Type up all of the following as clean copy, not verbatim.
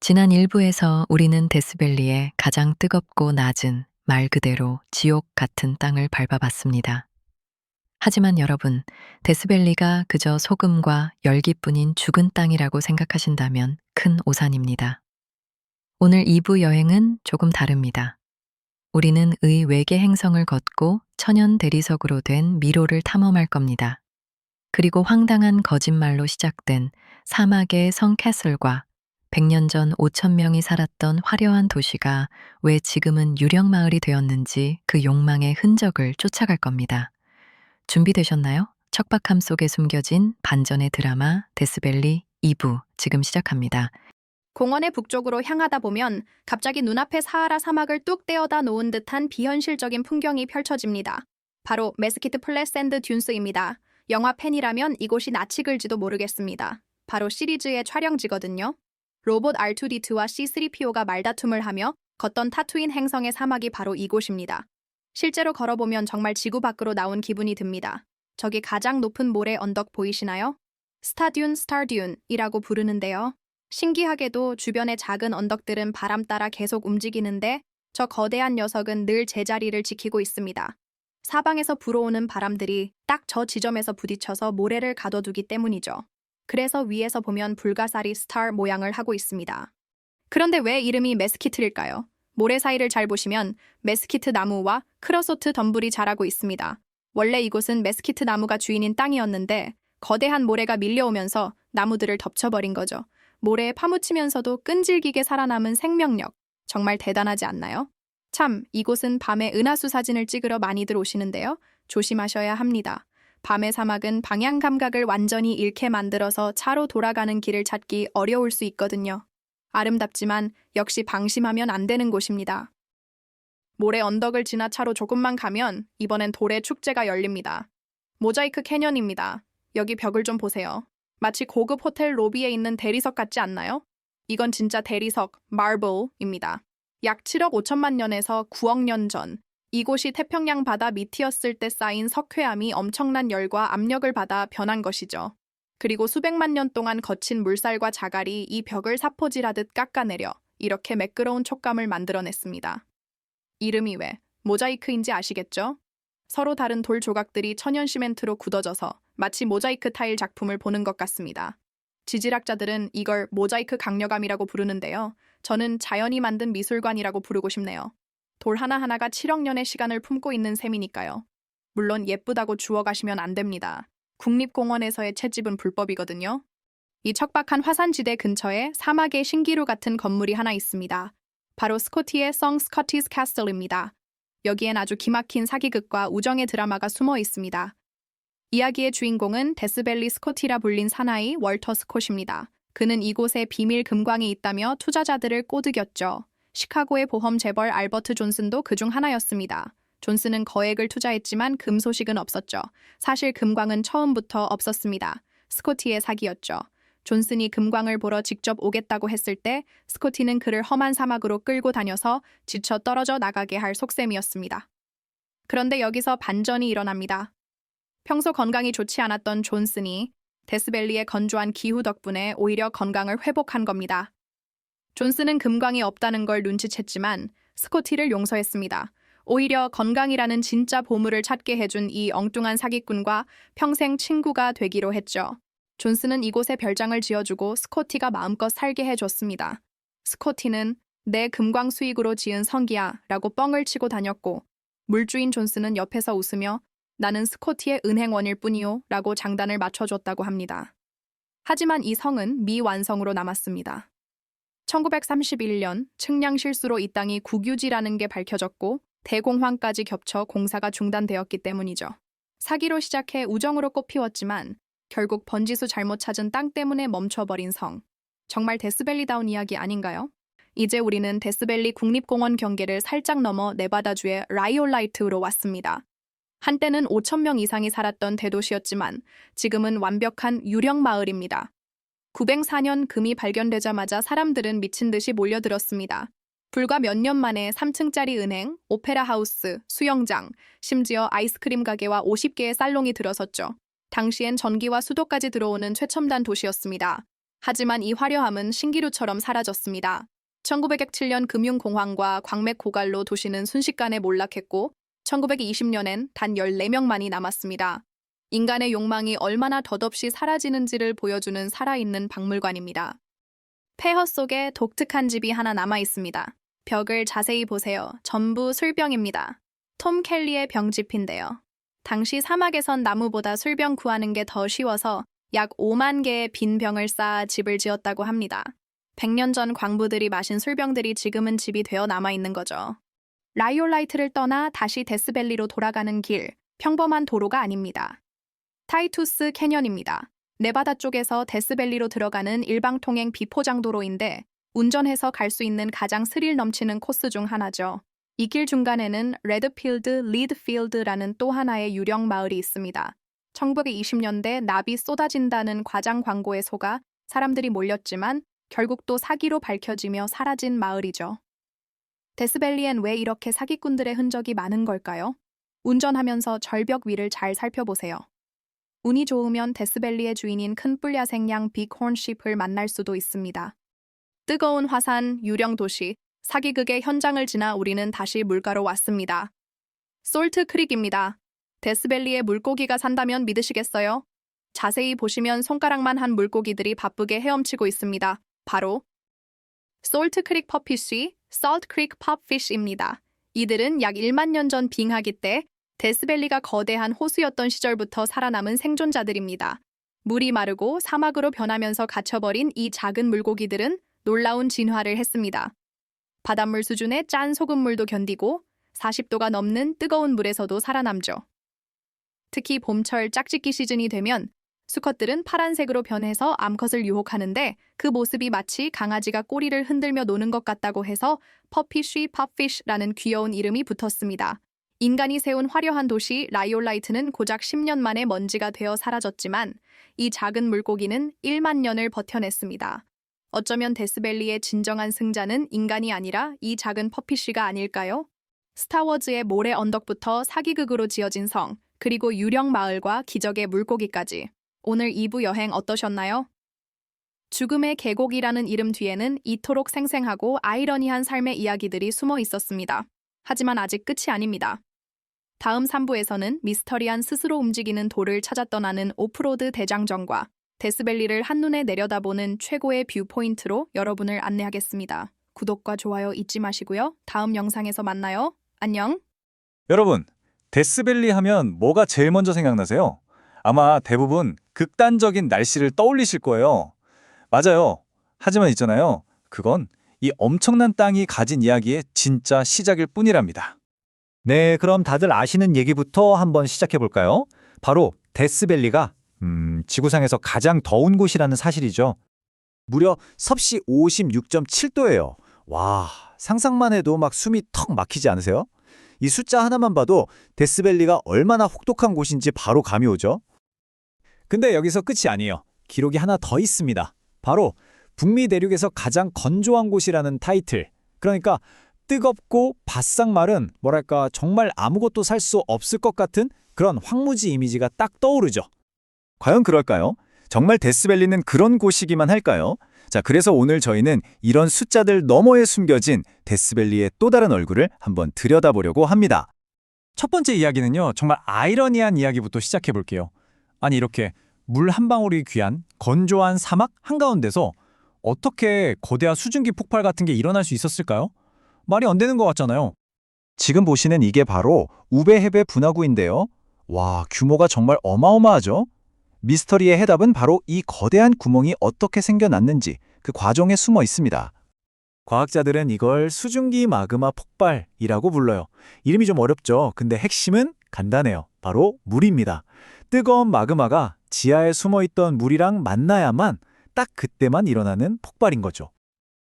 지난 일부에서 우리는 데스밸리의 가장 뜨겁고 낮은 말 그대로 지옥 같은 땅을 밟아봤습니다. 하지만 여러분, 데스밸리가 그저 소금과 열기뿐인 죽은 땅이라고 생각하신다면 큰 오산입니다. 오늘 2부 여행은 조금 다릅니다. 우리는 의 외계 행성을 걷고 천연 대리석으로 된 미로를 탐험할 겁니다. 그리고 황당한 거짓말로 시작된 사막의 성 캐슬과 100년 전 5천 명이 살았던 화려한 도시가 왜 지금은 유령 마을이 되었는지 그 욕망의 흔적을 쫓아갈 겁니다. 준비되셨나요? 척박함 속에 숨겨진 반전의 드라마 데스밸리 2부 지금 시작합니다. 공원의 북쪽으로 향하다 보면 갑자기 눈앞에 사하라 사막을 뚝 떼어다 놓은 듯한 비현실적인 풍경이 펼쳐집니다. 바로 메스키트 플랫 샌드 듄스입니다. 영화 팬이라면 이곳이 낯이 글지도 모르겠습니다. 바로 시리즈의 촬영지거든요. 로봇 R2D2와 C3PO가 말다툼을 하며 걷던 타투인 행성의 사막이 바로 이곳입니다. 실제로 걸어보면 정말 지구 밖으로 나온 기분이 듭니다. 저기 가장 높은 모래 언덕 보이시나요? 스타듐이라고 부르는데요. 신기하게도 주변의 작은 언덕들은 바람 따라 계속 움직이는데 저 거대한 녀석은 늘 제자리를 지키고 있습니다. 사방에서 불어오는 바람들이 딱 저 지점에서 부딪혀서 모래를 가둬두기 때문이죠. 그래서 위에서 보면 불가사리 스타 모양을 하고 있습니다. 그런데 왜 이름이 메스키트일까요? 모래 사이를 잘 보시면 메스키트 나무와 크러소트 덤불이 자라고 있습니다. 원래 이곳은 메스키트 나무가 주인인 땅이었는데 거대한 모래가 밀려오면서 나무들을 덮쳐버린 거죠. 모래에 파묻히면서도 끈질기게 살아남은 생명력, 정말 대단하지 않나요? 참, 이곳은 밤에 은하수 사진을 찍으러 많이들 오시는데요. 조심하셔야 합니다. 밤의 사막은 방향 감각을 완전히 잃게 만들어서 차로 돌아가는 길을 찾기 어려울 수 있거든요. 아름답지만 역시 방심하면 안 되는 곳입니다. 모래 언덕을 지나 차로 조금만 가면 이번엔 돌의 축제가 열립니다. 모자이크 캐년입니다. 여기 벽을 좀 보세요. 마치 고급 호텔 로비에 있는 대리석 같지 않나요? 이건 진짜 대리석, 마블입니다. 약 7억 5천만 년에서 9억 년 전, 이곳이 태평양 바다 밑이었을 때 쌓인 석회암이 엄청난 열과 압력을 받아 변한 것이죠. 그리고 수백만 년 동안 거친 물살과 자갈이 이 벽을 사포질하듯 깎아내려 이렇게 매끄러운 촉감을 만들어냈습니다. 이름이 왜 모자이크인지 아시겠죠? 서로 다른 돌 조각들이 천연 시멘트로 굳어져서 마치 모자이크 타일 작품을 보는 것 같습니다. 지질학자들은 이걸 모자이크 강력암이라고 부르는데요. 저는 자연이 만든 미술관이라고 부르고 싶네요. 돌 하나하나가 7억 년의 시간을 품고 있는 셈이니까요. 물론 예쁘다고 주워가시면 안 됩니다. 국립공원에서의 채집은 불법이거든요. 이 척박한 화산지대 근처에 사막의 신기루 같은 건물이 하나 있습니다. 바로 스코티의 성 스커티스 캐슬입니다. 여기엔 아주 기막힌 사기극과 우정의 드라마가 숨어 있습니다. 이야기의 주인공은 데스밸리 스코티라 불린 사나이 월터 스콧입니다. 그는 이곳에 비밀 금광이 있다며 투자자들을 꼬드겼죠. 시카고의 보험 재벌 알버트 존슨도 그중 하나였습니다. 존슨은 거액을 투자했지만 금 소식은 없었죠. 사실 금광은 처음부터 없었습니다. 스코티의 사기였죠. 존슨이 금광을 보러 직접 오겠다고 했을 때 스코티는 그를 험한 사막으로 끌고 다녀서 지쳐 떨어져 나가게 할 속셈이었습니다. 그런데 여기서 반전이 일어납니다. 평소 건강이 좋지 않았던 존슨이 데스밸리의 건조한 기후 덕분에 오히려 건강을 회복한 겁니다. 존슨은 금광이 없다는 걸 눈치챘지만 스코티를 용서했습니다. 오히려 건강이라는 진짜 보물을 찾게 해준 이 엉뚱한 사기꾼과 평생 친구가 되기로 했죠. 존슨은 이곳에 별장을 지어주고 스코티가 마음껏 살게 해줬습니다. 스코티는 내 금광 수익으로 지은 성기야 라고 뻥을 치고 다녔고 물주인 존슨은 옆에서 웃으며 나는 스코티의 은행원일 뿐이요 라고 장단을 맞춰줬다고 합니다. 하지만 이 성은 미완성으로 남았습니다. 1931년 측량 실수로 이 땅이 국유지라는 게 밝혀졌고 대공황까지 겹쳐 공사가 중단되었기 때문이죠. 사기로 시작해 우정으로 꽃피웠지만 결국 번지수 잘못 찾은 땅 때문에 멈춰버린 성. 정말 데스밸리다운 이야기 아닌가요? 이제 우리는 데스밸리 국립공원 경계를 살짝 넘어 네바다주의 라이올라이트로 왔습니다. 한때는 5천 명 이상이 살았던 대도시였지만 지금은 완벽한 유령 마을입니다. 904년 금이 발견되자마자 사람들은 미친 듯이 몰려들었습니다. 불과 몇 년 만에 3층짜리 은행, 오페라 하우스, 수영장, 심지어 아이스크림 가게와 50개의 살롱이 들어섰죠. 당시엔 전기와 수도까지 들어오는 최첨단 도시였습니다. 하지만 이 화려함은 신기루처럼 사라졌습니다. 1907년 금융공황과 광맥 고갈로 도시는 순식간에 몰락했고 1920년엔 단 14명만이 남았습니다. 인간의 욕망이 얼마나 덧없이 사라지는지를 보여주는 살아있는 박물관입니다. 폐허 속에 독특한 집이 하나 남아 있습니다. 벽을 자세히 보세요. 전부 술병입니다. 톰 켈리의 병집인데요. 당시 사막에선 나무보다 술병 구하는 게 더 쉬워서 약 5만 개의 빈 병을 쌓아 집을 지었다고 합니다. 100년 전 광부들이 마신 술병들이 지금은 집이 되어 남아있는 거죠. 라이올라이트를 떠나 다시 데스밸리로 돌아가는 길, 평범한 도로가 아닙니다. 타이투스 캐년입니다. 네바다 쪽에서 데스밸리로 들어가는 일방통행 비포장도로인데 운전해서 갈 수 있는 가장 스릴 넘치는 코스 중 하나죠. 이 길 중간에는 레드필드, 리드필드라는 또 하나의 유령 마을이 있습니다. 1920년대 납이 쏟아진다는 과장 광고에 속아 사람들이 몰렸지만 결국 또 사기로 밝혀지며 사라진 마을이죠. 데스밸리엔 왜 이렇게 사기꾼들의 흔적이 많은 걸까요? 운전하면서 절벽 위를 잘 살펴보세요. 운이 좋으면 데스밸리의 주인인 큰 뿔야생양 빅혼쉽을 만날 수도 있습니다. 뜨거운 화산, 유령 도시, 사기극의 현장을 지나 우리는 다시 물가로 왔습니다. 솔트 크릭입니다. 데스밸리에 물고기가 산다면 믿으시겠어요? 자세히 보시면 손가락만 한 물고기들이 바쁘게 헤엄치고 있습니다. 바로 솔트 크릭 퍼피쉬, Salt Creek Popfish입니다. 이들은 약 1만 년 전 빙하기 때 데스밸리가 거대한 호수였던 시절부터 살아남은 생존자들입니다. 물이 마르고 사막으로 변하면서 갇혀버린 이 작은 물고기들은 놀라운 진화를 했습니다. 바닷물 수준의 짠 소금물도 견디고 40도가 넘는 뜨거운 물에서도 살아남죠. 특히 봄철 짝짓기 시즌이 되면 수컷들은 파란색으로 변해서 암컷을 유혹하는데 그 모습이 마치 강아지가 꼬리를 흔들며 노는 것 같다고 해서 퍼피쉬 팝피쉬라는 귀여운 이름이 붙었습니다. 인간이 세운 화려한 도시 라이올라이트는 고작 10년 만에 먼지가 되어 사라졌지만 이 작은 물고기는 1만 년을 버텨냈습니다. 어쩌면 데스밸리의 진정한 승자는 인간이 아니라 이 작은 퍼피쉬가 아닐까요? 스타워즈의 모래 언덕부터 사기극으로 지어진 성, 그리고 유령 마을과 기적의 물고기까지. 오늘 2부 여행 어떠셨나요? 죽음의 계곡이라는 이름 뒤에는 이토록 생생하고 아이러니한 삶의 이야기들이 숨어 있었습니다. 하지만 아직 끝이 아닙니다. 다음 3부에서는 미스터리한 스스로 움직이는 돌을 찾아 떠나는 오프로드 대장정과 데스밸리를 한눈에 내려다보는 최고의 뷰 포인트로 여러분을 안내하겠습니다. 구독과 좋아요 잊지 마시고요. 다음 영상에서 만나요. 안녕! 여러분, 데스밸리 하면 뭐가 제일 먼저 생각나세요? 아마 대부분 극단적인 날씨를 떠올리실 거예요. 맞아요. 하지만 있잖아요. 그건 이 엄청난 땅이 가진 이야기의 진짜 시작일 뿐이랍니다. 네, 그럼 다들 아시는 얘기부터 한번 시작해 볼까요? 바로 데스밸리가 지구상에서 가장 더운 곳이라는 사실이죠. 무려 섭씨 56.7도예요. 와, 상상만 해도 막 숨이 턱 막히지 않으세요? 이 숫자 하나만 봐도 데스밸리가 얼마나 혹독한 곳인지 바로 감이 오죠. 근데 여기서 끝이 아니에요. 기록이 하나 더 있습니다. 바로 북미 대륙에서 가장 건조한 곳이라는 타이틀. 그러니까 뜨겁고 바싹 마른 뭐랄까 정말 아무것도 살 수 없을 것 같은 그런 황무지 이미지가 딱 떠오르죠. 과연 그럴까요? 정말 데스밸리는 그런 곳이기만 할까요? 자, 그래서 오늘 저희는 이런 숫자들 너머에 숨겨진 데스밸리의 또 다른 얼굴을 한번 들여다보려고 합니다. 첫 번째 이야기는요, 정말 아이러니한 이야기부터 시작해 볼게요. 아니, 이렇게 물 한 방울이 귀한 건조한 사막 한가운데서 어떻게 거대한 수증기 폭발 같은 게 일어날 수 있었을까요? 말이 안 되는 것 같잖아요. 지금 보시는 이게 바로 우베헤베 분화구인데요. 와, 규모가 정말 어마어마하죠? 미스터리의 해답은 바로 이 거대한 구멍이 어떻게 생겨났는지 그 과정에 숨어 있습니다. 과학자들은 이걸 수증기 마그마 폭발이라고 불러요. 이름이 좀 어렵죠? 근데 핵심은 간단해요. 바로 물입니다. 뜨거운 마그마가 지하에 숨어있던 물이랑 만나야만 딱 그때만 일어나는 폭발인 거죠.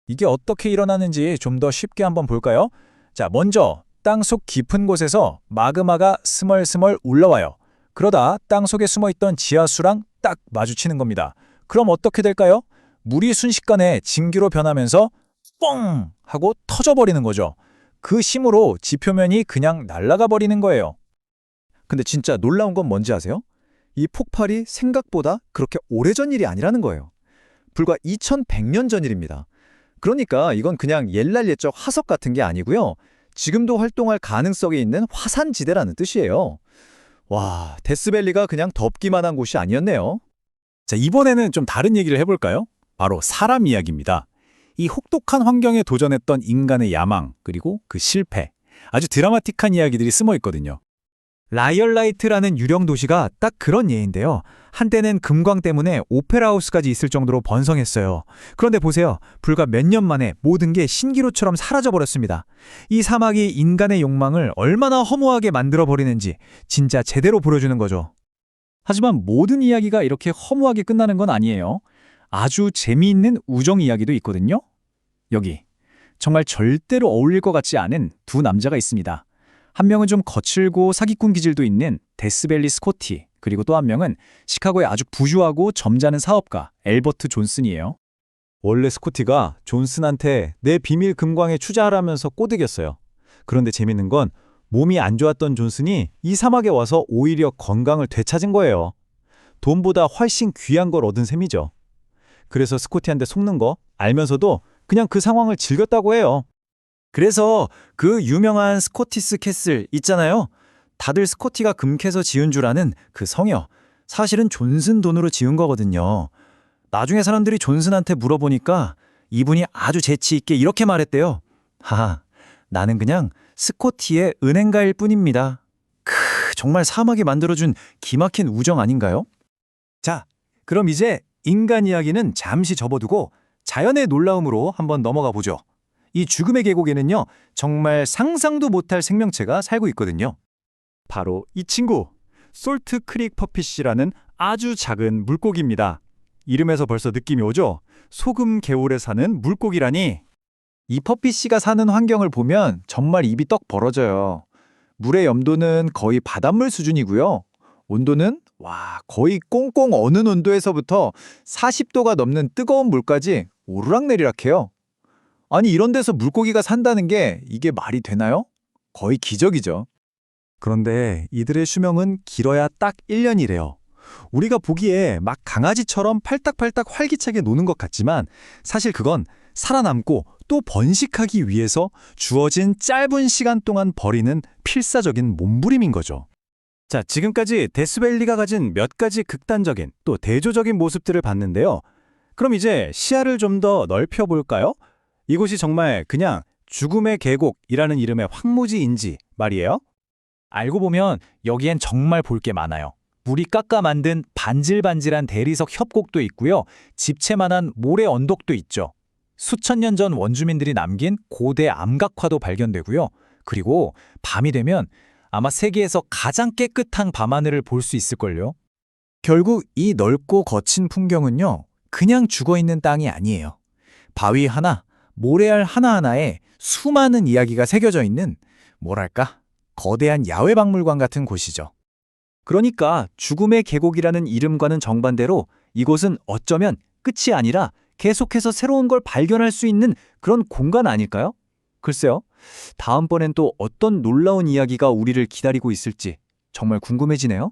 이게 어떻게 일어나는지 좀 더 쉽게 한번 볼까요? 자, 먼저 땅속 깊은 곳에서 마그마가 스멀스멀 올라와요. 그러다 땅속에 숨어있던 지하수랑 딱 마주치는 겁니다. 그럼 어떻게 될까요? 물이 순식간에 진기로 변하면서 뻥! 하고 터져버리는 거죠. 그 힘으로 지표면이 그냥 날아가 버리는 거예요. 근데 진짜 놀라운 건 뭔지 아세요? 이 폭발이 생각보다 그렇게 오래전 일이 아니라는 거예요. 불과 2100년 전 일입니다. 그러니까 이건 그냥 옛날 옛적 화석 같은 게 아니고요. 지금도 활동할 가능성이 있는 화산지대라는 뜻이에요. 와, 데스밸리가 그냥 덥기만 한 곳이 아니었네요. 자, 이번에는 좀 다른 얘기를 해볼까요? 바로 사람 이야기입니다. 이 혹독한 환경에 도전했던 인간의 야망, 그리고 그 실패. 아주 드라마틱한 이야기들이 숨어 있거든요. 라이얼라이트라는 유령 도시가 딱 그런 예인데요. 한때는 금광 때문에 오페라 하우스까지 있을 정도로 번성했어요. 그런데 보세요. 불과 몇 년 만에 모든 게 신기루처럼 사라져버렸습니다. 이 사막이 인간의 욕망을 얼마나 허무하게 만들어버리는지 진짜 제대로 보여주는 거죠. 하지만 모든 이야기가 이렇게 허무하게 끝나는 건 아니에요. 아주 재미있는 우정 이야기도 있거든요. 여기 정말 절대로 어울릴 것 같지 않은 두 남자가 있습니다. 한 명은 좀 거칠고 사기꾼 기질도 있는 데스밸리 스코티, 그리고 또 한 명은 시카고의 아주 부유하고 점잖은 사업가 엘버트 존슨이에요. 원래 스코티가 존슨한테 내 비밀 금광에 투자하라면서 꼬드겼어요. 그런데 재밌는 건 몸이 안 좋았던 존슨이 이 사막에 와서 오히려 건강을 되찾은 거예요. 돈보다 훨씬 귀한 걸 얻은 셈이죠. 그래서 스코티한테 속는 거 알면서도 그냥 그 상황을 즐겼다고 해요. 그래서 그 유명한 스코티스 캐슬 있잖아요. 다들 스코티가 금캐서 지은 줄 아는 그 성이요. 사실은 존슨 돈으로 지은 거거든요. 나중에 사람들이 존슨한테 물어보니까 이분이 아주 재치 있게 이렇게 말했대요. 하하, 나는 그냥 스코티의 은행가일 뿐입니다. 정말 사막이 만들어준 기막힌 우정 아닌가요? 자, 그럼 이제 인간 이야기는 잠시 접어두고 자연의 놀라움으로 한번 넘어가 보죠. 이 죽음의 계곡에는요, 정말 상상도 못할 생명체가 살고 있거든요. 바로 이 친구, 솔트 크릭 퍼핏이라는 아주 작은 물고기입니다. 이름에서 벌써 느낌이 오죠? 소금 개울에 사는 물고기라니. 이 퍼핏씨가 사는 환경을 보면 정말 입이 떡 벌어져요. 물의 염도는 거의 바닷물 수준이고요. 온도는 거의 꽁꽁 어는 온도에서부터 40도가 넘는 뜨거운 물까지 오르락내리락해요. 아니 이런 데서 물고기가 산다는 게 이게 말이 되나요? 거의 기적이죠. 그런데 이들의 수명은 길어야 딱 1년이래요. 우리가 보기에 막 강아지처럼 팔딱팔딱 활기차게 노는 것 같지만 사실 그건 살아남고 또 번식하기 위해서 주어진 짧은 시간 동안 벌이는 필사적인 몸부림인 거죠. 자, 지금까지 데스밸리가 가진 몇 가지 극단적인 또 대조적인 모습들을 봤는데요. 그럼 이제 시야를 좀 더 넓혀볼까요? 이곳이 정말 그냥 죽음의 계곡이라는 이름의 황무지인지 말이에요. 알고 보면 여기엔 정말 볼 게 많아요. 물이 깎아 만든 반질반질한 대리석 협곡도 있고요. 집채만한 모래 언덕도 있죠. 수천 년 전 원주민들이 남긴 고대 암각화도 발견되고요. 그리고 밤이 되면 아마 세계에서 가장 깨끗한 밤하늘을 볼 수 있을걸요. 결국 이 넓고 거친 풍경은요. 그냥 죽어있는 땅이 아니에요. 바위 하나, 모래알 하나하나에 수많은 이야기가 새겨져 있는 뭐랄까 거대한 야외 박물관 같은 곳이죠. 그러니까 죽음의 계곡이라는 이름과는 정반대로 이곳은 어쩌면 끝이 아니라 계속해서 새로운 걸 발견할 수 있는 그런 공간 아닐까요? 글쎄요. 다음번엔 또 어떤 놀라운 이야기가 우리를 기다리고 있을지 정말 궁금해지네요.